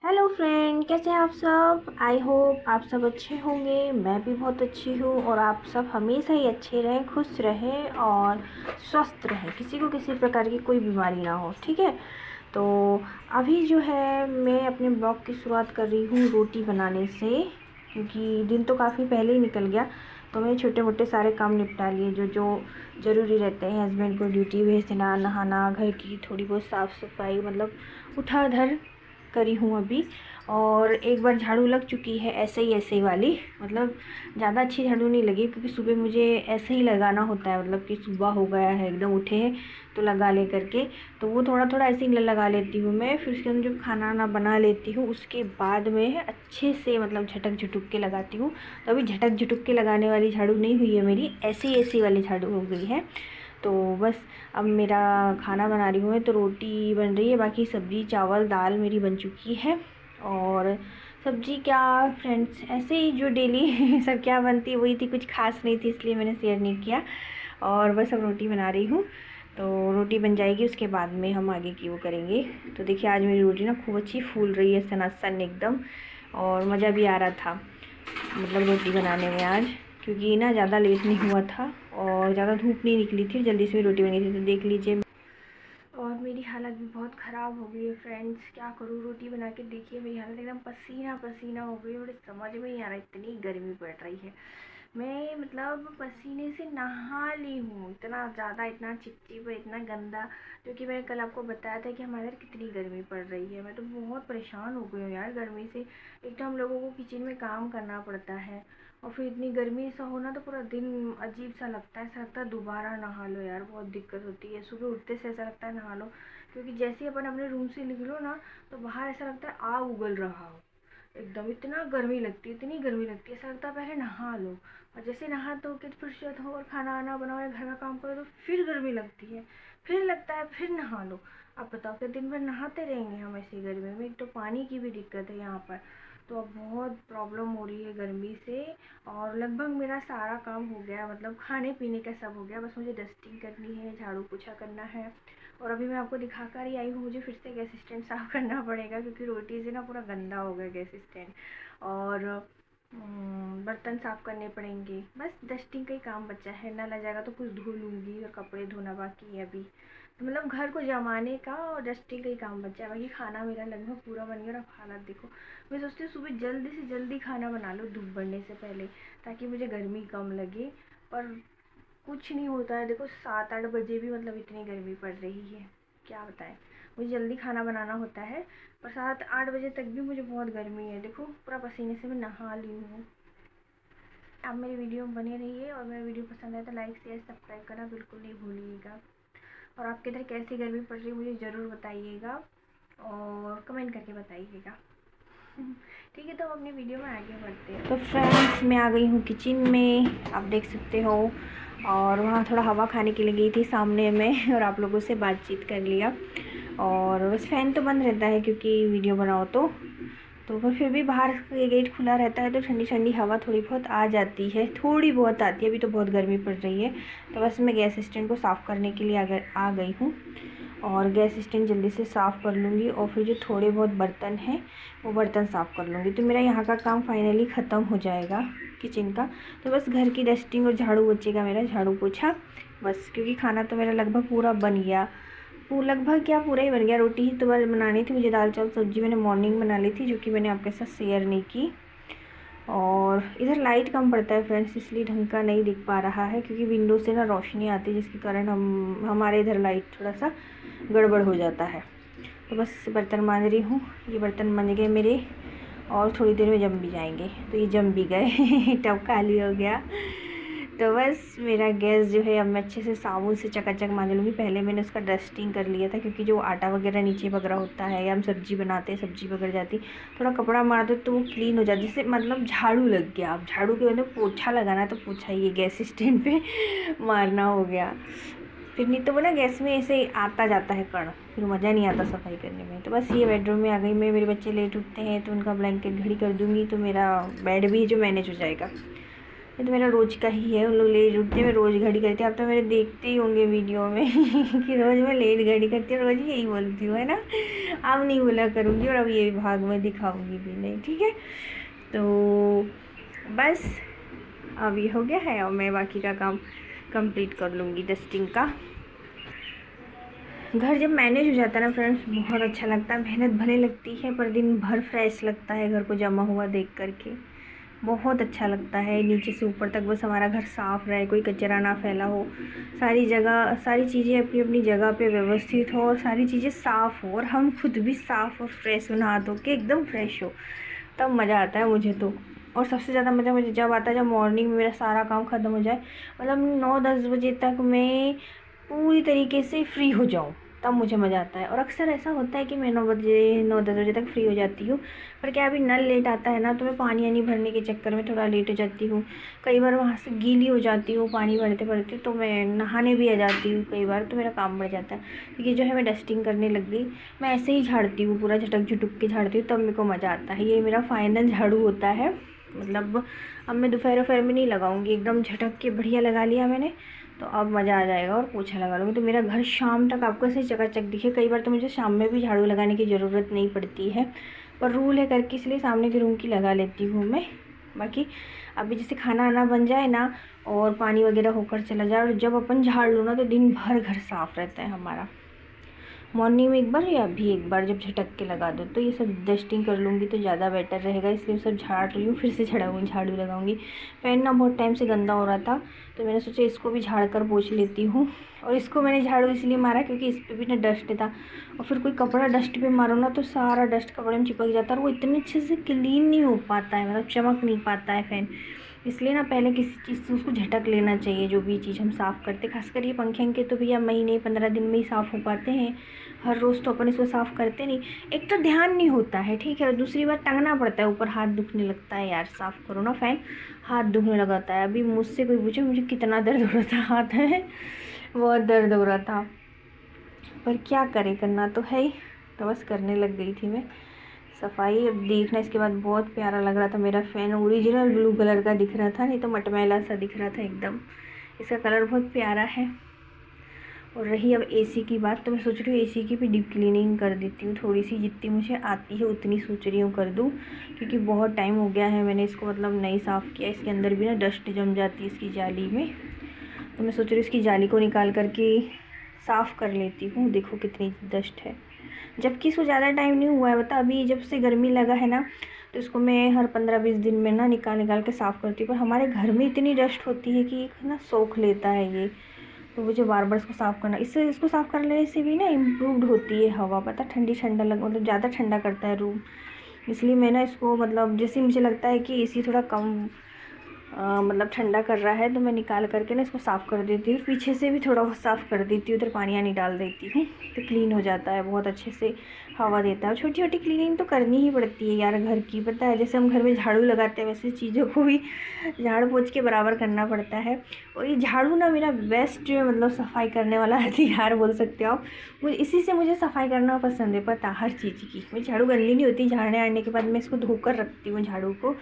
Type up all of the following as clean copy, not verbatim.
Hello friend, कैसे हैं आप सब। आई होप आप सब अच्छे होंगे। मैं भी बहुत अच्छी हूँ और आप सब हमेशा ही अच्छे रहें, खुश रहें और स्वस्थ रहें, किसी को किसी प्रकार की कोई बीमारी ना हो। ठीक है। तो अभी जो है मैं अपने ब्लॉग की शुरुआत कर रही हूँ रोटी बनाने से, क्योंकि दिन तो काफ़ी पहले ही निकल गया। तो मैं छोटे मोटे सारे काम निपटा लिए जो जो ज़रूरी रहते हैं। हस्बैंड को ड्यूटी भेजना, नहाना, घर की थोड़ी बहुत साफ़ सफाई, मतलब उठा धर करी हूँ अभी। और एक बार झाड़ू लग चुकी है, ऐसे ही वाली, मतलब ज़्यादा अच्छी झाड़ू नहीं लगी, क्योंकि सुबह मुझे ऐसे ही लगाना होता है, मतलब कि सुबह हो गया है, एकदम उठे हैं तो लगा ले करके। तो वो थोड़ा थोड़ा ऐसे ही लगा लेती हूँ मैं। फिर उसके अंदर जब खाना ना बना लेती हूँ उसके बाद में अच्छे से, मतलब झटक झटुक के लगाती हूँ। तो अभी झटक झटुक के लगाने वाली झाड़ू नहीं हुई है मेरी, ऐसी वाली झाड़ू हो गई है। तो बस अब मेरा खाना बना रही हूँ मैं, तो रोटी बन रही है, बाकी सब्ज़ी चावल दाल मेरी बन चुकी है। और सब्ज़ी क्या फ्रेंड्स, ऐसे ही जो डेली सब क्या बनती है वही थी, कुछ खास नहीं थी, इसलिए मैंने शेयर नहीं किया। और बस अब रोटी बना रही हूँ, तो रोटी बन जाएगी उसके बाद में हम आगे की वो करेंगे। तो देखिए आज मेरी रोटी ना खूब अच्छी फूल रही है, सनासन एकदम, और मज़ा भी आ रहा था मतलब रोटी बनाने में आज, क्योंकि ना ज़्यादा लेट नहीं हुआ था और ज़्यादा धूप नहीं निकली थी, जल्दी से रोटी बन गई थी। तो देख लीजिए, और मेरी हालत भी बहुत ख़राब हो गई है फ्रेंड्स, क्या करूँ। रोटी बना के देखिए मेरी हालत एकदम पसीना पसीना हो गई। मुझे समझ में नहीं आ रहा, इतनी गर्मी पड़ रही है। मैं मतलब पसीने से नहा ली हूँ, इतना ज़्यादा, इतना चिपचिप, इतना गंदा। क्योंकि मैंने कल आपको बताया था कि हमारे घर कितनी गर्मी पड़ रही है। मैं तो बहुत परेशान हो गई हूँ यार गर्मी से। एक तो हम लोगों को किचन में काम करना पड़ता है, और फिर इतनी गर्मी ऐसा होना तो पूरा दिन अजीब सा लगता है। ऐसा लगता है दोबारा नहा लो यार, बहुत दिक्कत होती है। सुबह उठते से ऐसा लगता है नहा लो, क्योंकि जैसे ही अपन अपने रूम से निकलो ना, तो बाहर ऐसा लगता है आग उगल रहा हो एकदम। इतना गर्मी लगती है, इतनी गर्मी लगती है, ऐसा लगता है पहले नहा लो। और जैसे नहा धो के फुर्सत हो और खाना वाना बनाओ या घर का काम करो, तो फिर गर्मी लगती है, फिर लगता है फिर नहा लो। अब बताओ कि दिन भर नहाते रहेंगे हम ऐसी गर्मी में। एक तो पानी की भी दिक्कत है यहाँ पर, तो अब बहुत प्रॉब्लम हो रही है गर्मी से। और लगभग मेरा सारा काम हो गया, मतलब खाने पीने का सब हो गया, बस मुझे डस्टिंग करनी है, झाड़ू पोछा करना है। और अभी मैं आपको दिखा कर ही आई हूँ, मुझे फिर से गैस स्टैंड साफ़ करना पड़ेगा, क्योंकि रोटी से ना पूरा गंदा हो गया गैस स्टैंड। और बर्तन साफ़ करने पड़ेंगे। बस डस्टिंग का ही काम बचा है, नल आ जाएगा तो कुछ धो लूँगी, और कपड़े धोना बाकी है अभी। तो मतलब घर को जमाने का और डस्टिंग का ही काम बचा है, बाकी खाना मेरा लगभग पूरा बन गया। और अब हालत देखो, मैं सोचती हूँ सुबह जल्दी से जल्दी खाना बना लो धूप बढ़ने से पहले, ताकि मुझे गर्मी कम लगे। पर कुछ नहीं होता है। देखो 7-8 बजे भी मतलब इतनी गर्मी पड़ रही है, क्या बताएं। मुझे जल्दी खाना बनाना होता है, पर 7-8 बजे तक भी मुझे बहुत गर्मी है। देखो पूरा पसीने से मैं नहा ली हूँ। आप मेरी वीडियो में बने रहिए, और मेरा वीडियो पसंद आए तो लाइक शेयर सब्सक्राइब करना बिल्कुल नहीं भूलिएगा। और आपके इधर कैसी गर्मी पड़ रही है मुझे ज़रूर बताइएगा, और कमेंट करके बताइएगा। ठीक है, तो हम अपनी वीडियो में आगे बढ़ते हैं। तो फ्रेंड्स मैं आ गई हूँ किचन में, आप देख सकते हो। और वहाँ थोड़ा हवा खाने के लिए गई थी सामने में, और आप लोगों से बातचीत कर लिया। और बस फ़ैन तो बंद रहता है क्योंकि वीडियो बनाओ तो पर फिर भी बाहर ये गेट खुला रहता है, तो ठंडी ठंडी हवा थोड़ी बहुत आ जाती है, थोड़ी बहुत आती है। अभी तो बहुत गर्मी पड़ रही है। तो बस मैं गैस स्टैंड को साफ़ करने के लिए आ गई हूँ, और गैस स्टैंड जल्दी से साफ़ कर लूँगी, और फिर जो थोड़े बहुत बर्तन हैं वो बर्तन साफ़ कर लूँगी। तो मेरा यहाँ का काम फाइनली ख़त्म हो जाएगा किचन का। तो बस घर की डस्टिंग और झाड़ू बचेगा मेरा, झाड़ू पोछा बस, क्योंकि खाना तो मेरा लगभग पूरा बन गया। लगभग क्या, पूरा ही बन गया। रोटी ही तो बनानी थी मुझे, दाल चावल सब्ज़ी मैंने मॉर्निंग बना ली थी, जो कि मैंने आपके साथ शेयर नहीं की। और इधर लाइट कम पड़ता है फ्रेंड्स, इसलिए ढंग का नहीं दिख पा रहा है, क्योंकि विंडो से ना रोशनी आती है, जिसके कारण हमारे इधर लाइट थोड़ा सा गड़बड़ हो जाता है। तो बस बर्तन मांज रही हूँ, ये बर्तन बन गए मेरे, और थोड़ी देर में जम भी जाएंगे। तो ये जम भी गए टब खाली हो गया। तो बस मेरा गैस जो है अब मैं अच्छे से साबुन से चकाचक मांज लूँगी। पहले मैंने उसका डस्टिंग कर लिया था, क्योंकि जो आटा वगैरह नीचे पकड़ा होता है, या हम सब्ज़ी बनाते हैं सब्ज़ी पकड़ जाती, थोड़ा कपड़ा मार दो तो वो क्लीन हो जाती, जैसे मतलब झाड़ू लग गया। अब झाड़ू के मतलब पोछा लगाना, तो पोछा ये गैस स्टैंड पे मारना हो गया। फिर नहीं तो वो ना गैस में ऐसे आता जाता है कण, फिर मज़ा नहीं आता सफाई करने में। तो बस ये बेडरूम में आ गई मैं। मेरे बच्चे लेट उठते हैं तो उनका ब्लैंकेट घड़ी कर दूँगी, तो मेरा बेड भी जो मैनेज हो जाएगा। ये तो मेरा रोज़ का ही है। उन लोग लेट उठते हैं, मैं रोज़ घड़ी करती हूँ। आप तो मेरे देखते ही होंगे वीडियो में कि रोज़ मैं लेट घड़ी करती हूँ, रोज़ यही बोलती हूँ, है ना। अब नहीं बोला करूँगी और अब ये भाग में दिखाऊँगी भी नहीं, ठीक है। तो बस अब ये हो गया है और मैं बाकी का काम कंप्लीट कर लूँगी डस्टिंग का। घर जब मैनेज हो जाता है ना फ्रेंड्स, बहुत अच्छा लगता है। मेहनत भले लगती है पर दिन भर फ्रेश लगता है घर को जमा हुआ देख करके। बहुत अच्छा लगता है, नीचे से ऊपर तक बस हमारा घर साफ़ रहे, कोई कचरा ना फैला हो, सारी जगह सारी चीज़ें अपनी अपनी जगह पे व्यवस्थित हो और सारी चीज़ें साफ़ हो और हम खुद भी साफ़ और फ्रेश हो, नहा धो के एकदम फ्रेश हो, तब मज़ा आता है मुझे तो। और सबसे ज़्यादा मज़ा मुझे जब आता है जब मॉर्निंग में मेरा सारा काम ख़त्म हो जाए, मतलब 9-10 बजे तक मैं पूरी तरीके से फ्री हो जाऊँ, तब मुझे मज़ा आता है। और अक्सर ऐसा होता है कि मैं 9-10 बजे तक फ्री हो जाती हूँ, पर क्या अभी नल लेट आता है ना, तो मैं पानी वानी भरने के चक्कर में थोड़ा लेट हो जाती हूँ। कई बार वहाँ से गीली हो जाती हूँ पानी भरते भरते, तो मैं नहाने भी आ जाती हूँ कई बार, तो मेरा काम बढ़ जाता है। ये जो है मैं डस्टिंग करने लग गई, मैं ऐसे ही झाड़ती हूँ, पूरा झटक झुटक के झाड़ती हूँ, तब मेरे को मज़ा आता है। ये मेरा फाइनल झाड़ू होता है, मतलब अब मैं दोपहर में नहीं लगाऊंगी, एकदम झटक के बढ़िया लगा लिया मैंने, तो अब मज़ा आ जाएगा और पोछा लगा लूँगी तो मेरा घर शाम तक आपको ऐसे चकाचक दिखे। कई बार तो मुझे शाम में भी झाड़ू लगाने की ज़रूरत नहीं पड़ती है, पर रूल है करके इसलिए सामने के रूम की लगा लेती हूँ मैं। बाकी अभी जैसे खाना आना बन जाए ना और पानी वगैरह होकर चला जाए और जब अपन झाड़ लो ना, तो दिन भर घर साफ़ रहता है हमारा। मॉर्निंग में एक बार या अभी एक बार जब झटक के लगा दो, तो ये सब डस्टिंग कर लूँगी तो ज़्यादा बेटर रहेगा, इसलिए सब झाड़ रही हूँ, फिर से झाड़ू लगाऊंगी। फैन ना बहुत टाइम से गंदा हो रहा था, तो मैंने सोचा इसको भी झाड़ कर पोंछ लेती हूँ। और इसको मैंने झाड़ू इसलिए मारा क्योंकि इस पर भी ना डस्ट था, और फिर कोई कपड़ा डस्ट पे मारो ना तो सारा डस्ट कपड़े में चिपक जाता है और वो इतने अच्छे से क्लीन नहीं हो पाता है, मतलब चमक नहीं पाता है फ़ैन। इसलिए ना पहले किसी चीज़ से उसको झटक लेना चाहिए, जो भी चीज़ हम साफ़ करते, खासकर ये पंखे के तो भैया महीने 15 दिन में ही साफ़ हो पाते हैं, हर रोज़ तो अपन इसको साफ़ करते नहीं। एक तो ध्यान नहीं होता है, ठीक है, और दूसरी बार टंगना पड़ता है ऊपर, हाथ दुखने लगता है यार, साफ़ करो ना फ़ैन, हाथ दुखने लगाता है। अभी मुझसे कोई पूछे मुझे कितना दर्द हो रहा था हाथ में, बहुत दर्द हो रहा था, पर क्या करे, करना तो है ही, तो बस करने लग गई थी मैं सफाई। अब देखना इसके बाद बहुत प्यारा लग रहा था मेरा फ़ैन, ओरिजिनल ब्लू कलर का दिख रहा था, नहीं तो मटमैला सा दिख रहा था एकदम। इसका कलर बहुत प्यारा है। और रही अब एसी की बात, तो मैं सोच रही हूँ एसी की भी डीप क्लीनिंग कर देती हूँ थोड़ी सी, जितनी मुझे आती है उतनी सोच रही हूँ कर दूँ, क्योंकि बहुत टाइम हो गया है मैंने इसको मतलब नहीं साफ़ किया। इसके अंदर भी ना डस्ट जम जाती है इसकी जाली में, तो मैं सोच रही हूँ इसकी जाली को निकाल करके साफ़ कर लेती हूँ। देखो कितनी डस्ट है, जबकि इसको ज़्यादा टाइम नहीं हुआ है, बता अभी जब से गर्मी लगा है ना, तो इसको मैं हर 15-20 दिन में ना निकाल के साफ़ करती हूँ। पर हमारे घर में इतनी डस्ट होती है कि ना सोख लेता है ये, तो मुझे बार बार इसको साफ़ करना, इससे इसको साफ़ कर लेने से भी ना इम्प्रूव्ड होती है हवा, पता ठंडा लग, मतलब ज़्यादा ठंडा करता है रूम। इसलिए मैं ना इसको मतलब जैसे मुझे लगता है कि एसी थोड़ा कम मतलब ठंडा कर रहा है, तो मैं निकाल करके ना इसको साफ़ कर देती हूँ, पीछे से भी थोड़ा बहुत साफ़ कर देती हूँ, उधर पानी वानी डाल देती हूँ, तो क्लीन हो जाता है, बहुत अच्छे से हवा देता है। छोटी छोटी क्लीनिंग तो करनी ही पड़ती है यार घर की, पता है, जैसे हम घर में झाड़ू लगाते हैं वैसे चीज़ों को भी झाड़ू पोंछ के बराबर करना पड़ता है। और ये झाड़ू ना मेरा बेस्ट मतलब सफाई करने वाला हथियार बोल सकते हो आप। मुझे इसी से मुझे सफाई करना पसंद है, पता हर चीज़ की। मेरी झाड़ू गंदी नहीं होती, झाड़ने आने के बाद मैं इसको धोकर रखती हूँ झाड़ू को,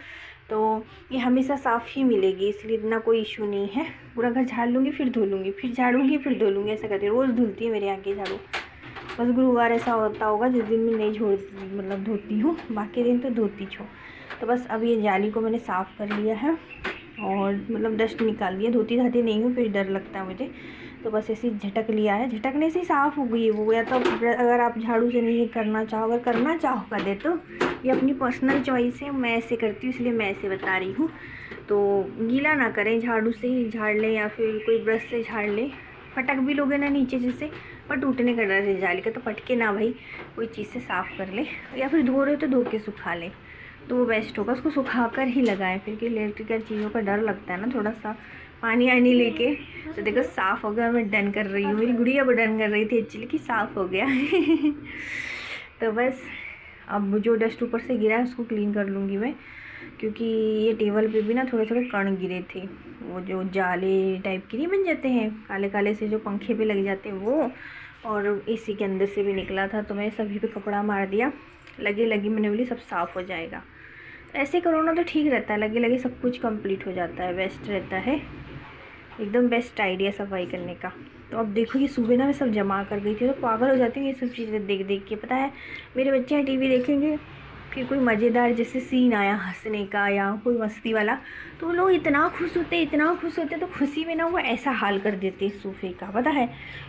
तो ये हमेशा साफ़ ही मिलेगी, इसलिए इतना कोई इशू नहीं है। पूरा घर झाड़ लूँगी फिर धो लूँगी, फिर झाड़ूँगी फिर धो लूँगी, ऐसा करती हूँ। रोज़ धुलती है मेरे यहाँ की झाड़ू, बस गुरुवार ऐसा होता होगा जिस दिन मैं नहीं मतलब धोती हूँ, बाकी दिन तो धोती हूँ। तो बस अब ये जाली को मैंने साफ़ कर लिया है और मतलब डस्ट निकाल दिया, धोती धाती नहीं हूँ, फिर डर लगता है मुझे, तो बस ऐसे ही झटक लिया है, झटकने से ही साफ़ हो गई है वो। या तो अगर आप झाड़ू से नहीं करना चाहो, अगर करना चाहो कर दे, तो ये अपनी पर्सनल चॉइस है, मैं ऐसे करती हूँ इसलिए मैं ऐसे बता रही हूँ। तो गीला ना करें, झाड़ू से ही झाड़ लें या फिर कोई ब्रश से झाड़ लें। फटक भी लोगे ना नीचे जैसे, पर टूटने का डर है जाली का, तो फटके ना भाई, कोई चीज़ से साफ़ कर ले, या फिर धो रहे हो तो धो के सुखा लें, तो वो बेस्ट होगा। उसको सुखा कर ही लगाएं फिर, कि इलेक्ट्रिकल चीज़ों का डर लगता है ना थोड़ा सा, पानी आनी लेके। तो देखो साफ़ हो गया, मैं डन कर रही हूँ, मेरी गुड़िया को डन कर रही थी एक्चुअली कि साफ़ हो गया तो बस अब जो डस्ट ऊपर से गिरा है उसको क्लीन कर लूँगी मैं, क्योंकि ये टेबल पे भी ना थोड़े थोड़े कण गिरे थे, वो जो जाले टाइप के नहीं बन जाते हैं काले काले से जो पंखे पे लग जाते हैं वो, और एसी के अंदर से भी निकला था, तो मैंने सभी पे कपड़ा मार दिया, लगी मैंने बोली सब साफ़ हो जाएगा। ऐसे करो ना तो ठीक रहता है, लगे लगे सब कुछ कंप्लीट हो जाता है, बेस्ट रहता है, एकदम बेस्ट आइडिया सफाई करने का। तो अब देखो ये सुबह ना मैं सब जमा कर गई थी, तो पागल हो जाती हूँ ये सब चीज़ें देख देख के। पता है मेरे बच्चे हैं टीवी देखेंगे, फिर कोई मज़ेदार जैसे सीन आया हंसने का या कोई मस्ती वाला, तो वो लोग इतना खुश होते, इतना खुश होते, तो खुशी में ना वो ऐसा हाल कर देते सोफे का। पता है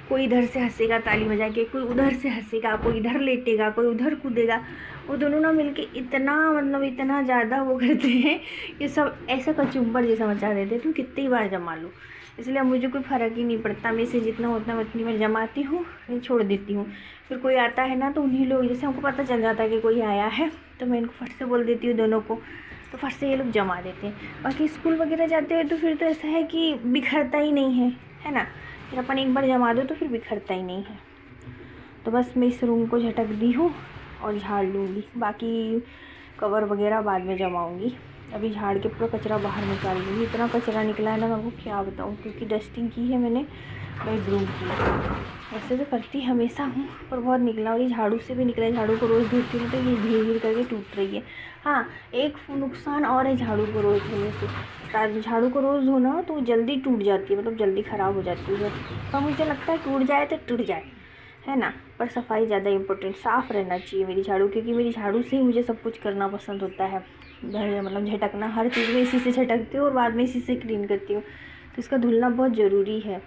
कोई इधर से हंसेगा ताली बजा के, कोई उधर से हंसेगा, कोई इधर लेटेगा, कोई उधर कूदेगा, वो दोनों ना मिलके इतना मतलब इतना ज़्यादा वो करते हैं कि सब ऐसा कचुम्बर जैसा मचा देते हैं। तुम कितनी बार जमा लो, इसलिए अब मुझे कोई फ़र्क ही नहीं पड़ता, मेरे से जितना होता है मैं उतनी बार जमाती हूँ, फिर छोड़ देती हूँ। फिर कोई आता है ना तो उन्हीं लोग, जैसे हमको पता चल जाता है कि कोई आया है, तो मैं इनको फट से बोल देती हूँ दोनों को, तो फट से ये लोग जमा देते हैं। बाकी स्कूल वगैरह जाते हैं तो फिर तो ऐसा है कि बिखरता ही नहीं है ना, फिर अपन एक बार जमा दो तो फिर बिखरता ही नहीं है। तो बस मैं इस रूम को झटक दी हूँ और झाड़ लूँगी, बाकी कवर वगैरह बाद में जमाऊँगी। अभी झाड़ के पूरा कचरा बाहर निकाल लूँगी, इतना कचरा निकला है ना मैं आपको क्या बताऊँ, क्योंकि डस्टिंग की है मैंने बेडरूम की। ऐसे तो करती हमेशा हूँ पर बहुत निकला, और ये झाड़ू से भी निकला है, झाड़ू को रोज़ धोती हूँ तो ये धीरे धीरे करके टूट रही है। हाँ एक नुकसान और है झाड़ू को रोज़ धोने से, झाड़ू को रोज़ धोना तो जल्दी टूट जाती है, मतलब जल्दी ख़राब हो जाती है। तो मुझे लगता है टूट जाए तो टूट जाए, है ना, पर सफाई ज़्यादा इम्पोर्टेंट, साफ़ रहना चाहिए मेरी झाड़ू, क्योंकि मेरी झाड़ू से ही मुझे सब कुछ करना पसंद होता है। घर मतलब झटकना, हर चीज़ में इसी से झटकती हूँ और बाद में इसी से क्लीन करती हूँ, तो इसका धुलना बहुत ज़रूरी है।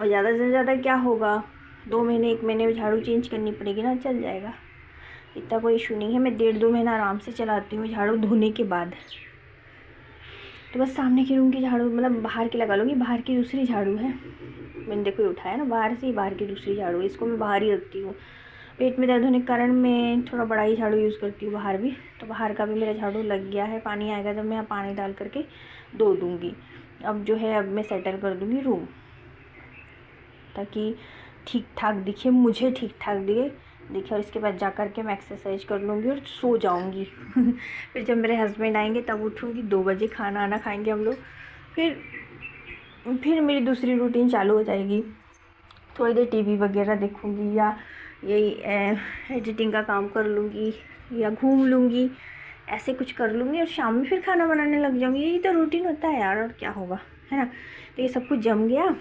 और ज़्यादा से ज़्यादा क्या होगा, 2 महीने 1 महीने में झाड़ू चेंज करनी पड़ेगी ना, चल जाएगा, इतना कोई इशू नहीं है। मैं 1.5-2 महीना आराम से चलाती हूँ झाड़ू धोने के बाद। तो बस सामने के रूम की झाड़ू मतलब बाहर की लगा लूँगी, बाहर की दूसरी झाड़ू है, मैंने देखो ये उठाया ना बाहर से ही, बाहर की दूसरी झाड़ू, इसको मैं बाहर ही रखती हूँ। पेट में दर्द होने के कारण मैं थोड़ा बड़ा ही झाड़ू यूज़ करती हूँ बाहर भी, तो बाहर का भी मेरा झाड़ू लग गया है। पानी आएगा जब मैं पानी डाल करके धो दूँगी। अब जो है अब मैं सेटल कर दूँगी रूम, ताकि ठीक ठाक दिखे, मुझे ठीक ठाक दिखे, और इसके बाद जा कर के मैं एक्सरसाइज कर लूँगी और सो जाऊँगी। फिर जब मेरे हस्बैंड आएंगे तब उठूँगी, 2 बजे खाना आना खाएंगे हम लोग, फिर मेरी दूसरी रूटीन चालू हो जाएगी। थोड़ी देर टीवी वगैरह देखूँगी या यही एडिटिंग का काम कर लूँगी या घूम लूँगी, ऐसे कुछ कर लूँगी, और शाम में फिर खाना बनाने लग जाऊँगी। यही तो रूटीन होता है यार, और क्या होगा, है ना। तो ये सब कुछ जम गया।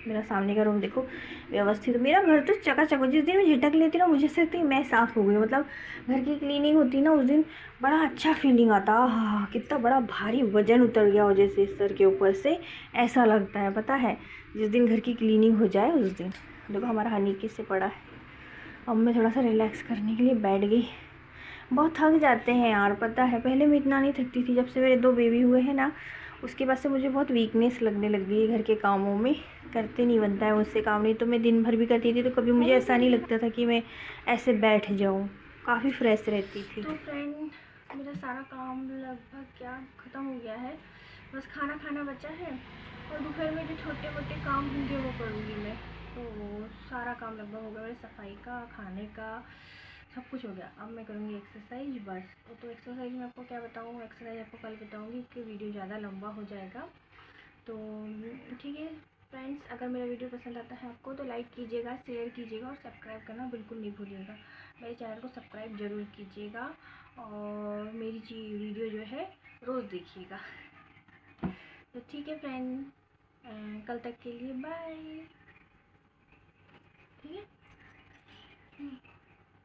मेरा सामने का रूम देखो व्यवस्थित, मेरा घर तो चकाचक हो। जिस दिन मैं झटक लेती ना मुझे से लगता है मैं साफ़ हो गई, मतलब घर की क्लीनिंग होती ना उस दिन बड़ा अच्छा फीलिंग आता। हाँ कितना बड़ा भारी वजन उतर गया हो जैसे सर के ऊपर से, ऐसा लगता है। पता है जिस दिन घर की क्लीनिंग हो जाए उस दिन, देखो हमारा हनी किससे पड़ा है। अब मैं थोड़ा सा रिलैक्स करने के लिए बैठ गई। बहुत थक जाते हैं यार, पता है पहले मैं इतना नहीं थकती थी, जब से मेरे 2 बेबी हुए हैं ना उसके बाद से मुझे बहुत वीकनेस लगने लग गई है घर के कामों में, करते नहीं बनता है मुझसे काम। नहीं तो मैं दिन भर भी करती थी तो कभी मुझे ऐसा नहीं लगता था कि मैं ऐसे बैठ जाऊँ, काफ़ी फ्रेश रहती थी। तो फ्रेंड मेरा सारा काम लगभग क्या ख़त्म हो गया है, बस खाना खाना बचा है, और दोपहर में जो छोटे मोटे काम होंगे वो करूँगी मैं। तो सारा काम लगभग हो गया मेरे, सफाई का, खाने का, सब कुछ हो गया। अब मैं करूँगी एक्सरसाइज बस। तो एक्सरसाइज में आपको क्या बताऊँ, एक्सरसाइज आपको कल बताऊँगी क्योंकि वीडियो ज़्यादा लंबा हो जाएगा। तो ठीक है फ्रेंड्स, अगर मेरा वीडियो पसंद आता है आपको तो लाइक कीजिएगा, शेयर कीजिएगा और सब्सक्राइब करना बिल्कुल नहीं भूलिएगा। मेरे चैनल को सब्सक्राइब ज़रूर कीजिएगा और मेरी वीडियो जो है रोज़ देखिएगा। तो ठीक है फ्रेंड, कल तक के लिए बाय। ठीक है।